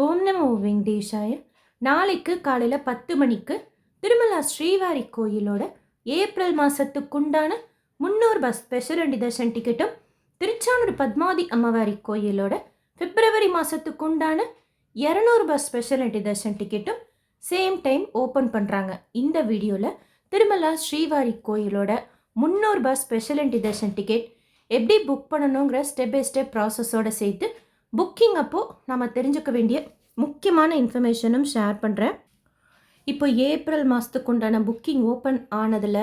ஓம் நமோ வெங்கடேஷாய. நாளைக்கு காலையில் 10 மணிக்கு திருமலா ஸ்ரீவாரி கோயிலோட ஏப்ரல் மாதத்துக்குண்டான 300 பஸ் ஸ்பெஷல் அண்ட் தர்ஷன் டிக்கெட்டும், திருச்சானூர் பத்மாவதி அம்மவாரி கோயிலோட பிப்ரவரி மாதத்துக்குண்டான 200 பஸ் ஸ்பெஷல் அண்ட் தர்ஷன் டிக்கெட்டும் சேம் டைம் ஓப்பன் பண்ணுறாங்க. இந்த வீடியோவில் திருமலா ஸ்ரீவாரி கோயிலோட 300 பஸ் ஸ்பெஷல் அண்ட் தர்ஷன் டிக்கெட் எப்படி புக் பண்ணணுங்கிற ஸ்டெப் பை ஸ்டெப் ப்ராசஸோடு சேர்த்து புக்கிங் அப்போது நம்ம தெரிஞ்சுக்க வேண்டிய முக்கியமான இன்ஃபர்மேஷனும் ஷேர் பண்ணுறேன். இப்போ ஏப்ரல் மாதத்துக்கு உண்டான புக்கிங் ஓப்பன் ஆனதில்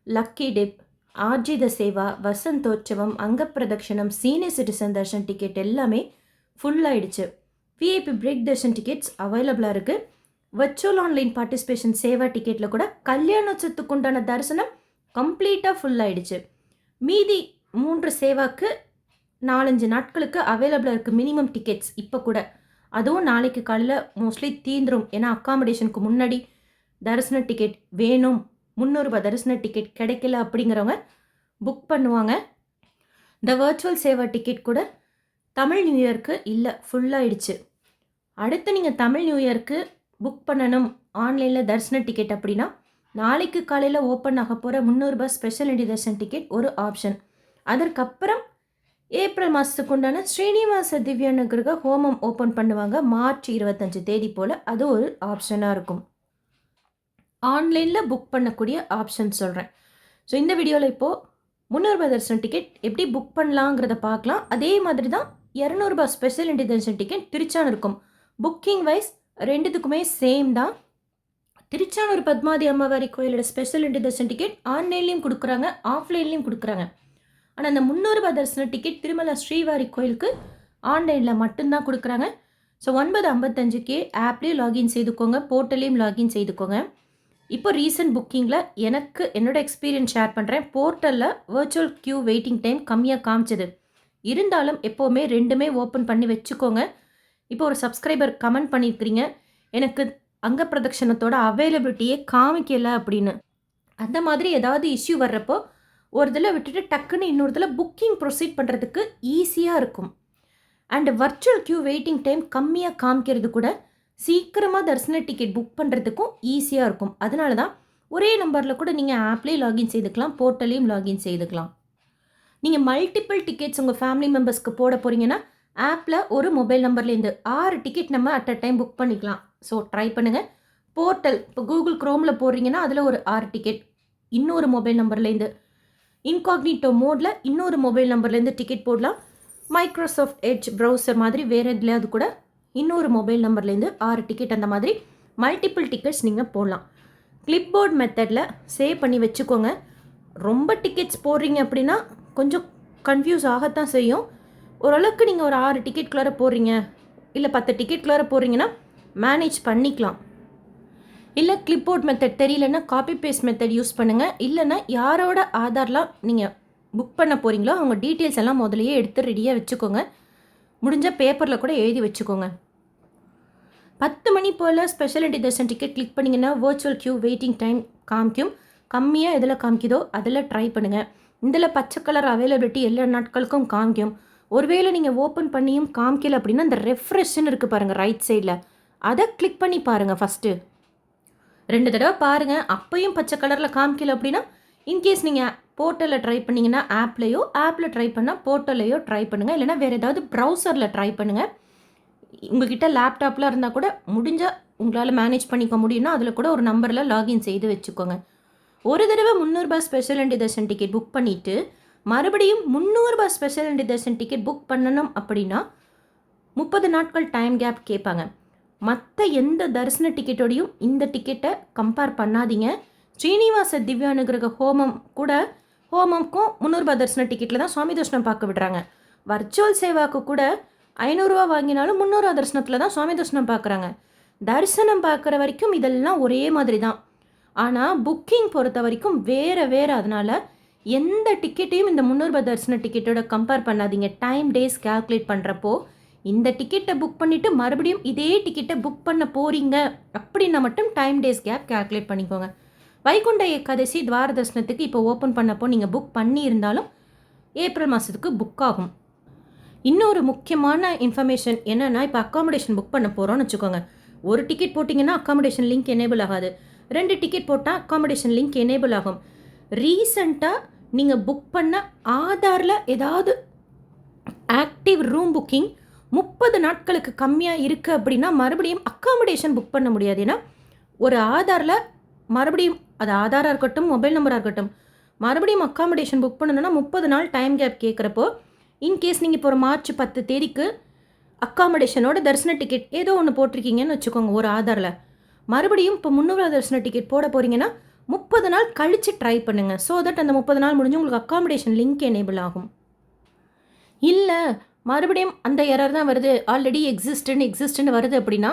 lucky dip, Arjitha Seva, Vasanthotsavam, Angapradakshinam, senior citizen darshan ticket எல்லாமே ஃபுல் ஆகிடுச்சு. விஐபி பிரேக் தர்ஷன் டிக்கெட்ஸ் அவைலபிளாக இருக்குது. வர்ச்சுவல் ஆன்லைன் பார்ட்டிசிபேஷன் சேவா டிக்கெட்டில் கூட கல்யாணோத்சவத்துக்கு உண்டான தரிசனம் கம்ப்ளீட்டாக ஃபுல் ஆகிடுச்சு. மீதி 3 சேவாக்கு 4-5 நாட்களுக்கு அவைலபிளாக இருக்குது மினிமம் டிக்கெட்ஸ் இப்போ கூட. அதுவும் நாளைக்கு காலையில் மோஸ்ட்லி தீந்துரும். ஏன்னா அக்காமடேஷனுக்கு முன்னாடி தரிசன டிக்கெட் வேணும், 300 ரூபாய் தரிசன டிக்கெட் கிடைக்கல அப்படிங்கிறவங்க புக் பண்ணுவாங்க. இந்த வர்ச்சுவல் சேவா டிக்கெட் கூட தமிழ் நியூ இயர்க்கு இல்லை, ஃபுல்லாகிடுச்சு. அடுத்து நீங்கள் தமிழ் நியூ இயர்க்கு புக் பண்ணணும் ஆன்லைனில் தரிசன டிக்கெட் அப்படின்னா நாளைக்கு காலையில் ஓப்பன் ஆக போகிற 300 ரூபாய் ஸ்பெஷல் அண்ட் தர்ஷன் டிக்கெட் ஒரு ஆப்ஷன். அதற்கப்புறம் ஏப்ரல் மாதத்துக்கு உண்டான ஸ்ரீனிவாச திவ்யானுகிரக ஹோமம் ஓப்பன் பண்ணுவாங்க மார்ச் 25 தேதி போல். அது ஒரு ஆப்ஷனாக இருக்கும். ஆன்லைனில் புக் பண்ணக்கூடிய ஆப்ஷன் சொல்கிறேன். ஸோ இந்த வீடியோவில் இப்போது 300 ரூபாய் தர்ஷன் டிக்கெட் எப்படி புக் பண்ணலாங்கிறத பார்க்கலாம். அதே மாதிரி தான் 200 ரூபாய் special and darshan ticket Tiruchanur இருக்கும். புக்கிங் வைஸ் ரெண்டுத்துக்குமே சேம் தான். திருச்சானூர் பத்மாவதி அம்மவாரி கோயிலோட ஸ்பெஷல் அண்ட் தர்ஷன் டிக்கெட் ஆன்லைன்லேயும் கொடுக்குறாங்க, ஆஃப்லைன்லேயும் கொடுக்குறாங்க. ஆனால் அந்த 300 ரூபாய் தரிசன டிக்கெட் திருமலா ஸ்ரீவாரி கோயிலுக்கு ஆன்லைனில் மட்டும்தான் கொடுக்குறாங்க. ஸோ 9:55 ஆப்லேயும் லாகின் செய்துக்கோங்க, போர்ட்டலையும் லாகின் செய்துக்கோங்க. இப்போ ரீசன்ட் புக்கிங்கில் என்னோட எக்ஸ்பீரியன்ஸ் ஷேர் பண்ணுறேன். போர்ட்டலில் வர்ச்சுவல் க்யூ வெயிட்டிங் டைம் கம்மியாக காமிச்சது. இருந்தாலும் எப்போவுமே ரெண்டுமே ஓப்பன் பண்ணி வச்சுக்கோங்க. இப்போ ஒரு சப்ஸ்கிரைபர் கமெண்ட் பண்ணியிருக்கிறீங்க, எனக்கு அங்க பிரதட்சணத்தோட அவைலபிலிட்டியே காமிக்கலை அப்படின்னு. அந்த மாதிரி ஏதாவது இஷ்யூ வர்றப்போ ஒரு இதில் விட்டுட்டு டக்குன்னு இன்னொரு இதில் புக்கிங் ப்ரொசீட் பண்ணுறதுக்கு ஈஸியாக இருக்கும். And virtual queue waiting time கம்மியாக காமிக்கிறது கூட சீக்கிரமாக தரிசன டிக்கெட் புக் பண்ணுறதுக்கும் ஈஸியாக இருக்கும். அதனால தான் ஒரே நம்பரில் கூட நீங்கள் ஆப்லேயும் லாகின் செய்துக்கலாம், போர்ட்டலையும் லாகின் செய்துக்கலாம். நீங்கள் மல்டிபிள் டிக்கெட்ஸ் உங்கள் ஃபேமிலி மெம்பர்ஸ்க்கு போட போகிறீங்கன்னா ஆப்பில் ஒரு மொபைல் நம்பர்லேருந்து 6 டிக்கெட் நம்ம அட் அ டைம் புக் பண்ணிக்கலாம். ஸோ ட்ரை பண்ணுங்கள். போர்ட்டல் இப்போ கூகுள் க்ரோமில் போடுறீங்கன்னா அதில் ஒரு 6 டிக்கெட் இன்னொரு மொபைல் நம்பர்லேருந்து, இன்காக்னிட்டோ மோடில் இன்னொரு மொபைல் நம்பர்லேருந்து டிக்கெட் போடலாம். மைக்ரோசாஃப்ட் எட்ஜ் ப்ரௌசர் மாதிரி வேறு எதுலையாவது கூட இன்னொரு மொபைல் நம்பர்லேருந்து 6 டிக்கெட், அந்த மாதிரி மல்டிபிள் டிக்கெட்ஸ் நீங்கள் போடலாம். கிளிப்போர்ட் மெத்தடில் சேவ் பண்ணி வச்சுக்கோங்க. ரொம்ப டிக்கெட்ஸ் போடுறீங்க அப்படின்னா கொஞ்சம் கன்ஃபியூஸ் ஆகத்தான் செய்யும். ஓரளவுக்கு நீங்கள் ஒரு 6 டிக்கெட்குள்ளார போடுறீங்க, இல்லை 10 டிக்கெட்குள்ளார போடுறீங்கன்னா மேனேஜ் பண்ணிக்கலாம். இல்லை கிளிப்போர்ட் மெத்தட் தெரியலன்னா காப்பி பேஸ்ட் மெத்தட் யூஸ் பண்ணுங்கள். இல்லைன்னா யாரோட ஆதார்லாம் நீங்கள் புக் பண்ண போகிறீங்களோ அவங்க டீட்டெயில்ஸ் எல்லாம் முதலையே எடுத்து ரெடியாக வச்சுக்கோங்க. முடிஞ்ச பேப்பரில் கூட எழுதி வச்சுக்கோங்க. 10 மணி போல் special and darshan ticket click பண்ணிங்கன்னா வர்ச்சுவல் க்யூ வெயிட்டிங் டைம் காமிக்கும். கம்மியாக எதில் காமிக்குதோ அதில் ட்ரை பண்ணுங்கள். இதில் பச்சை கலர் அவைலபிலிட்டி எல்லா நாட்களுக்கும் காமிக்கும். ஒருவேளை நீங்கள் ஓப்பன் பண்ணியும் காமிக்கல அப்படின்னா இந்த ரெஃப்ரெஷ்ன்னு இருக்குது பாருங்கள் ரைட் சைடில், அதை கிளிக் பண்ணி பாருங்கள். ஃபஸ்ட்டு 2 தடவை பாருங்கள். அப்பையும் பச்சை கலரில் காமிக்கல அப்படின்னா இன்கேஸ் நீங்கள் போர்ட்டலில் ட்ரை பண்ணிங்கன்னா ஆப்பில் ட்ரை பண்ணால் போர்ட்டல்லையோ ட்ரை பண்ணுங்கள். இல்லைனா வேறு ஏதாவது ப்ரௌசரில் ட்ரை பண்ணுங்கள். உங்கள்கிட்ட லேப்டாப்லாம் இருந்தால் கூட முடிஞ்சால் உங்களால் மேனேஜ் பண்ணிக்க முடியும்னா அதில் கூட ஒரு நம்பரில் லாகின் செய்து வச்சுக்கோங்க. ஒரு தடவை 300 ரூபாய் special and darshan ticket book பண்ணிவிட்டு மறுபடியும் 300 ரூபாய் special and darshan ticket book பண்ணணும் அப்படின்னா 30 நாட்கள் டைம் கேப் கேட்பாங்க. மற்ற எந்த தரிசன டிக்கெட்டோடையும் இந்த டிக்கெட்டை கம்பேர் பண்ணாதீங்க. ஸ்ரீனிவாச திவ்யானுகிரக ஹோமம்க்கும் 300 ரூபாய் தரிசன டிக்கெட்டில் தான் சுவாமி தரிசனம் பார்க்க விடுறாங்க. வர்ச்சுவல் சேவாக்கு கூட 500 ரூபா வாங்கினாலும் 300 ரூபா தரிசனத்தில் தான் சுவாமி தரிசனம் பார்க்குறாங்க. தரிசனம் பார்க்குற வரைக்கும் இதெல்லாம் ஒரே மாதிரி தான். ஆனால் புக்கிங் பொறுத்த வரைக்கும் வேறு. அதனால் எந்த டிக்கெட்டையும் இந்த 300 ரூபாய் தரிசன டிக்கெட்டோட கம்பேர் பண்ணாதீங்க. டைம் டேஸ் கால்குலேட் பண்ணுறப்போ இந்த டிக்கெட்டை புக் பண்ணிவிட்டு மறுபடியும் இதே டிக்கெட்டை புக் பண்ண போகிறீங்க அப்படின்னா மட்டும் டைம் டேஸ் கேப் கால்குலேட் பண்ணிக்கோங்க. வைகுண்ட ஏகாதசி துவார தரிசனத்துக்கு இப்போ ஓப்பன் பண்ணப்போ நீங்கள் புக் பண்ணியிருந்தாலும் ஏப்ரல் மாதத்துக்கு புக் ஆகும். இன்னொரு முக்கியமான இன்ஃபர்மேஷன் என்னென்னா, இப்போ அக்காமடேஷன் புக் பண்ண போகிறோம்னு வச்சுக்கோங்க. ஒரு டிக்கெட் போட்டிங்கன்னா அக்காமடேஷன் லிங்க் எனேபிள் ஆகாது. 2 டிக்கெட் போட்டால் அக்காமடேஷன் லிங்க் எனேபிள் ஆகும். ரீசெண்டாக நீங்கள் புக் பண்ண ஆதாரில் ஏதாவது ஆக்டிவ் ரூம் புக்கிங் 30 நாட்களுக்கு கம்மியாக இருக்குது அப்படின்னா மறுபடியும் அக்காமடேஷன் புக் பண்ண முடியாது. ஏன்னா ஒரு ஆதாரில் மறுபடியும் அது ஆதாராக இருக்கட்டும், மொபைல் நம்பராக இருக்கட்டும், மறுபடியும் அக்காமடேஷன் புக் பண்ணணுன்னா 30 நாள் டைம் கேப் கேட்குறப்போ, இன்கேஸ் நீங்கள் இப்போ ஒரு மார்ச் 10 தேதிக்கு அக்காமடேஷனோட தரிசன டிக்கெட் ஏதோ ஒன்று போட்டிருக்கீங்கன்னு வச்சுக்கோங்க ஒரு ஆதாரில், மறுபடியும் இப்போ 300 தரிசன டிக்கெட் போட போகிறீங்கன்னா 30 நாள் கழித்து ட்ரை பண்ணுங்கள். ஸோ தட் அந்த 30 நாள் முடிஞ்சு உங்களுக்கு அக்காமடேஷன் லிங்க் எனேபிள் ஆகும். இல்லை மறுபடியும் அந்த எரர் தான் வருது, ஆல்ரெடி எக்ஸிஸ்ட்டுன்னு வருது அப்படின்னா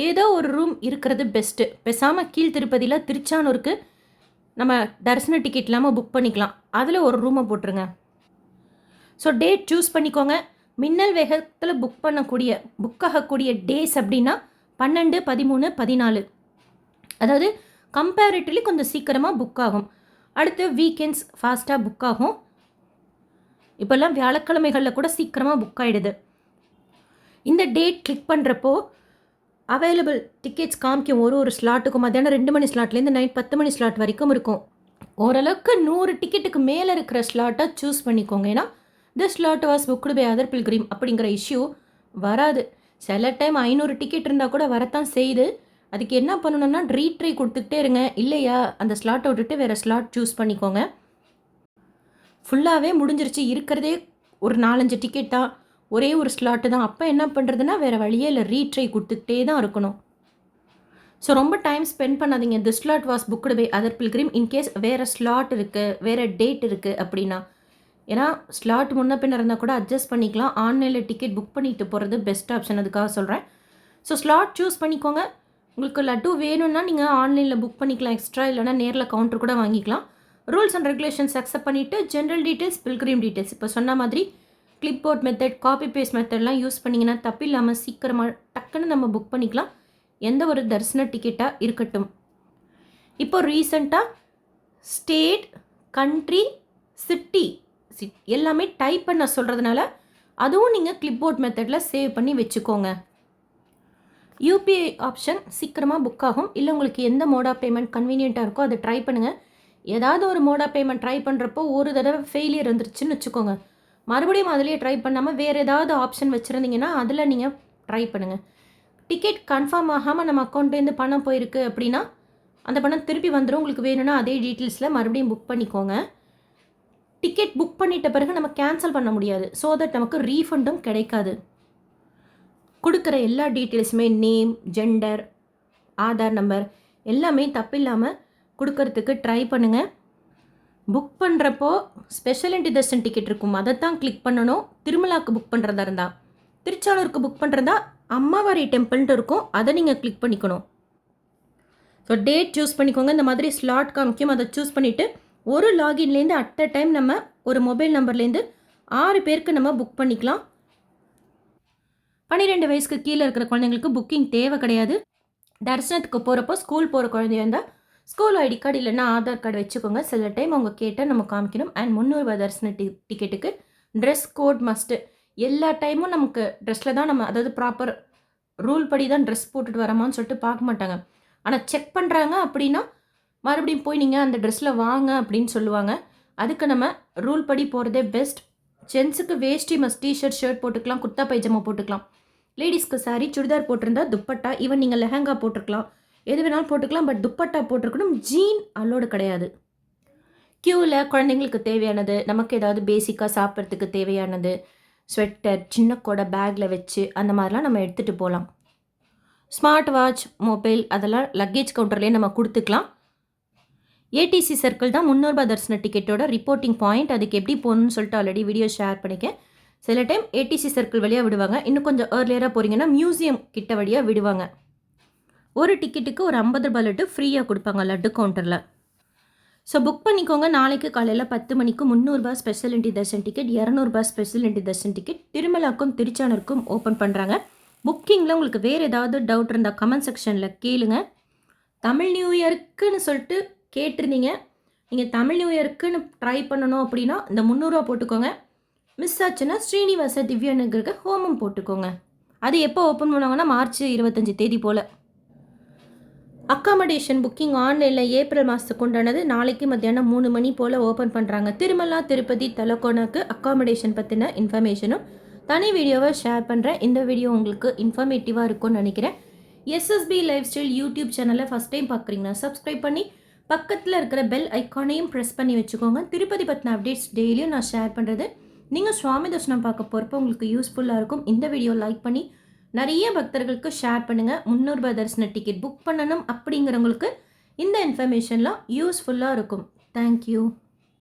ஏதோ ஒரு ரூம் இருக்கிறது பெஸ்ட்டு. பேசாமல் கீழ் திருப்பதியில் திருச்சானூருக்கு நம்ம தரிசன டிக்கெட் இல்லாமல் புக் பண்ணிக்கலாம். அதில் ஒரு ரூமை போட்டுருங்க. ஸோ டேட் சூஸ் பண்ணிக்கோங்க. மின்னல் வேகத்தில் புக் ஆகக்கூடிய டேஸ் அப்படின்னா 12, 13, 14. அதாவது கம்பேரிட்டிவ்லி கொஞ்சம் சீக்கிரமாக புக் ஆகும். அடுத்து வீக்கெண்ட்ஸ் ஃபாஸ்ட்டாக புக் ஆகும். இப்போல்லாம் வியாழக்கிழமைகளில் கூட சீக்கிரமாக புக் ஆகிடுது. இந்த டேட் கிளிக் பண்ணுறப்போ அவைலபிள் டிக்கெட்ஸ் காமிக்கும். ஒரு ஸ்லாட்டுக்கும் மத்தியானம் 2 மணி ஸ்லாட்லேருந்து நைட் 10 மணி ஸ்லாட் வரைக்கும் இருக்கும். ஓரளவுக்கு 100 டிக்கெட்டுக்கு மேலே இருக்கிற ஸ்லாட்டை சூஸ் பண்ணிக்கோங்க. ஏன்னா the slot was booked by other pilgrim அப்படிங்கிற இஷ்யூ வராது. சில டைம் 500 டிக்கெட் இருந்தால் கூட வரத்தான் செய்யுது. அதுக்கு என்ன பண்ணணும்னா ரீட்ரை கொடுத்துக்கிட்டே இருங்க. இல்லையா அந்த ஸ்லாட்டை விட்டுட்டு வேறு ஸ்லாட் சூஸ் பண்ணிக்கோங்க. ஃபுல்லாகவே முடிஞ்சிருச்சு, இருக்கிறதே ஒரு 4-5 டிக்கெட் தான், ஒரே ஒரு ஸ்லாட்டு தான், அப்போ என்ன பண்ணுறதுன்னா வேறு வழியே இல்லை, ரீட்ரை கொடுத்துக்கிட்டே தான் இருக்கணும். ஸோ ரொம்ப டைம் ஸ்பெண்ட் பண்ணாதீங்க. The slot was booked by other pilgrim in case வேறு ஸ்லாட் இருக்குது, வேறு டேட் இருக்குது அப்படின்னா. ஏன்னா ஸ்லாட் முன்ன பின்ன இருந்தால் கூட அட்ஜஸ்ட் பண்ணிக்கலாம். ஆன்லைனில் டிக்கெட் புக் பண்ணிட்டு போகிறது பெஸ்ட் ஆப்ஷன், அதுக்காக சொல்கிறேன். ஸோ ஸ்லாட் சூஸ் பண்ணிக்கோங்க. உங்களுக்கு லட்டு வேணும்னா நீங்கள் ஆன்லைனில் புக் பண்ணிக்கலாம் எக்ஸ்ட்ரா, இல்லைனா நேரில் கவுண்டர் கூட வாங்கிக்கலாம். ரூல்ஸ் அண்ட் ரெகுலேஷன்ஸ் அக்செப்ட் பண்ணிவிட்டு ஜென்ரல் டீட்டெயில்ஸ், பில்கிரிம் டீட்டெயில்ஸ் இப்போ சொன்ன மாதிரி clipboard method, copy paste மெத்தட்லாம் யூஸ் பண்ணிங்கன்னா தப்பில்லாமல் சீக்கிரமாக டக்குன்னு நம்ம புக் பண்ணிக்கலாம், எந்த ஒரு தரிசன டிக்கெட்டாக இருக்கட்டும். இப்போ ரீசெண்டாக ஸ்டேட், கண்ட்ரி, சிட்டி எல்லாமே டைப் பண்ண சொல்கிறதுனால அதுவும் நீங்கள் கிளிப் போர்ட் மெத்தடில் சேவ் பண்ணி வச்சுக்கோங்க. யூபிஐ ஆப்ஷன் சீக்கிரமாக புக் ஆகும். இல்லை உங்களுக்கு எந்த மோட் ஆஃப் பேமெண்ட் கன்வீனியண்ட்டாக இருக்கோ அதை ட்ரை பண்ணுங்கள். ஏதாவது ஒரு மோட் ஆஃப் பேமெண்ட் ட்ரை பண்ணுறப்போ ஒரு தடவை ஃபெயிலியர் வந்துருச்சுன்னு வச்சுக்கோங்க, மறுபடியும் அதிலேயே ட்ரை பண்ணாமல் வேறு ஏதாவது ஆப்ஷன் வச்சுருந்தீங்கன்னா அதில் நீங்கள் ட்ரை பண்ணுங்கள். டிக்கெட் கன்ஃபார்ம் ஆகாமல் நம்ம அக்கௌண்ட்லேருந்து பணம் போயிருக்கு அப்படின்னா அந்த பணம் திருப்பி வந்துடும். உங்களுக்கு வேணும்னா அதே டீட்டெயில்ஸில் மறுபடியும் புக் பண்ணிக்கோங்க. டிக்கெட் புக் பண்ணிட்ட பிறகு நம்ம கேன்சல் பண்ண முடியாது. ஸோ தட் நமக்கு ரீஃபண்டும் கிடைக்காது. கொடுக்குற எல்லா டீட்டெயில்ஸுமே நேம், ஜெண்டர், ஆதார் நம்பர் எல்லாமே தப்பில்லாமல் கொடுக்கறதுக்கு ட்ரை பண்ணுங்கள். புக் பண்ணுறப்போ ஸ்பெஷல் என்ட்ரி தர்சன் டிக்கெட் இருக்கும், அதைத்தான் கிளிக் பண்ணணும். திருமலாவுக்கு புக் பண்ணுறதா இருந்தால், திருச்சானூருக்கு புக் பண்ணுறதா அம்மாவாரி டெம்பிள்ன்ட்டு இருக்கும், அதை நீங்கள் கிளிக் பண்ணிக்கணும். ஸோ டேட் சூஸ் பண்ணிக்கோங்க. இந்த மாதிரி ஸ்லாட் காமிக்கும், அதை சூஸ் பண்ணிவிட்டு ஒரு லாகின்லேருந்து அட் அ டைம் நம்ம ஒரு மொபைல் நம்பர்லேருந்து 6 பேருக்கு நம்ம புக் பண்ணிக்கலாம். 12 வயசுக்கு கீழே இருக்கிற குழந்தைங்களுக்கு புக்கிங் தேவை கிடையாது. தரிசனத்துக்கு போகிறப்போ ஸ்கூல் போகிற குழந்தையா இருந்தால் ஸ்கூல் ஐடி கார்டு இல்லைன்னா ஆதார் கார்டு வச்சுக்கோங்க. சில டைம் அவங்க கேட்டால் நம்ம காமிக்கணும். அண்ட் 300 தரிசன டிக்கெட்டுக்கு ட்ரெஸ் கோட் மஸ்ட்டு. எல்லா டைமும் நமக்கு ட்ரெஸ்ஸில் தான் நம்ம, அதாவது ப்ராப்பர் ரூல் படி தான் ட்ரெஸ் போட்டுட்டு வரமான்னு சொல்லிட்டு பார்க்க மாட்டாங்க. ஆனால் செக் பண்ணுறாங்க அப்படின்னா மறுபடியும் போய் நீங்கள் அந்த ட்ரெஸ்ஸில் வாங்க அப்படின்னு சொல்லுவாங்க. அதுக்கு நம்ம ரூல் படி போகிறதே பெஸ்ட். ஜென்ஸுக்கு வேஷ்டி மஸ்ட், டிஷர்ட், ஷர்ட் போட்டுக்கலாம், குர்த்தா பைஜாமா போட்டுக்கலாம். லேடிஸ்க்கு சாரி, சுடிதார் போட்டிருந்தா துப்பட்டா, ஈவன் நீங்கள் லெஹங்கா போட்டிருக்கலாம், எது வேணாலும் போட்டுக்கலாம். பட் துப்பட்டா போட்டிருக்கணும், ஜீன் அல்லோடு கிடையாது. க்யூவில் குழந்தைங்களுக்கு தேவையானது, நமக்கு ஏதாவது பேசிக்காக சாப்பிட்றதுக்கு தேவையானது, ஸ்வெட்டர், சின்ன கொடை பேக்கில் வச்சு அந்த மாதிரிலாம் நம்ம எடுத்துகிட்டு போகலாம். ஸ்மார்ட் வாட்ச், மொபைல் அதெல்லாம் லக்கேஜ் கவுண்டர்லேயே நம்ம கொடுத்துக்கலாம். ஏடிசி சர்க்கிள் தான் 300 தரிசன டிக்கெட்டோட ரிப்போர்ட்டிங் பாயிண்ட். அதுக்கு எப்படி போகணும்னு சொல்லிட்டு ஆல்ரெடி வீடியோ ஷேர் பண்ணிக்கேன். சில டைம் ஏடிசி சர்க்கிள் வழியாக விடுவாங்க, இன்னும் கொஞ்சம் ஏர்லியராக போகிறீங்கன்னா மியூசியம் கிட்ட வழியாக விடுவாங்க. ஒரு டிக்கெட்டுக்கு ஒரு 50 ரூபாய் லட்டு ஃப்ரீயாக கொடுப்பாங்க லட்டு கவுண்டரில். ஸோ புக் பண்ணிக்கோங்க. நாளைக்கு காலையில் 10 மணிக்கு 300 ரூபாய் ஸ்பெஷல் என்ட்ரி தர்சன் டிக்கெட், 200 ரூபாய் ஸ்பெஷல் என்ட்ரி தர்சன் டிக்கெட் திருமலாக்கும் திருச்சானூருக்கும் ஓப்பன் பண்ணுறாங்க. புக்கிங்கில் உங்களுக்கு வேறு ஏதாவது டவுட் இருந்தால் கமெண்ட் செக்ஷனில் கேளுங்க. தமிழ் நியூ இயருக்குன்னு சொல்லிட்டு கேட்டிருந்தீங்க. நீங்கள் தமிழ் நியூ இயருக்குன்னு ட்ரை பண்ணணும் அப்படின்னா இந்த 300 ரூபா போட்டுக்கோங்க. மிஸ் ஆச்சுன்னா ஸ்ரீனிவாச திவ்யாநகருக்கு ஹோமம் போட்டுக்கோங்க. அது எப்போ ஓப்பன் பண்ணுவாங்கன்னா மார்ச் 25 தேதி போல். அக்காமடேஷன் புக்கிங் ஆன்லைனில் ஏப்ரல் மாதத்துக்கு உண்டானது நாளைக்கு மத்தியானம் 3 மணி போல் ஓப்பன் பண்ணுறாங்க. திருமலா திருப்பதி தலக்கோனாக்கு அக்காமடேஷன் பற்றின இன்ஃபர்மேஷனும் தனி வீடியோவை ஷேர் பண்ணுறேன். இந்த வீடியோ உங்களுக்கு இன்ஃபர்மேட்டிவாக இருக்கும்னு நினைக்கிறேன். எஸ்எஸ்பி லைஃப் ஸ்டைல் யூடியூப் சேனலை ஃபஸ்ட் டைம் பார்க்குறீங்கன்னா சப்ஸ்கிரைப் பண்ணி பக்கத்தில் இருக்கிற பெல் ஐக்கானையும் ப்ரெஸ் பண்ணி வச்சுக்கோங்க. திருப்பதி பற்றின அப்டேட்ஸ் டெய்லியும் நான் ஷேர் பண்ணுறது நீங்கள் சுவாமி தர்ஷனம் பார்க்க போகிறப்போ உங்களுக்கு யூஸ்ஃபுல்லாக இருக்கும். இந்த வீடியோ லைக் பண்ணி நிறைய பக்தர்களுக்கு ஷேர் பண்ணுங்கள். 300 ரூபாய் தரிசன டிக்கெட் புக் பண்ணணும் அப்படிங்கிறவங்களுக்கு இந்த இன்ஃபர்மேஷன்லாம் யூஸ்ஃபுல்லாக இருக்கும். தேங்க்யூ.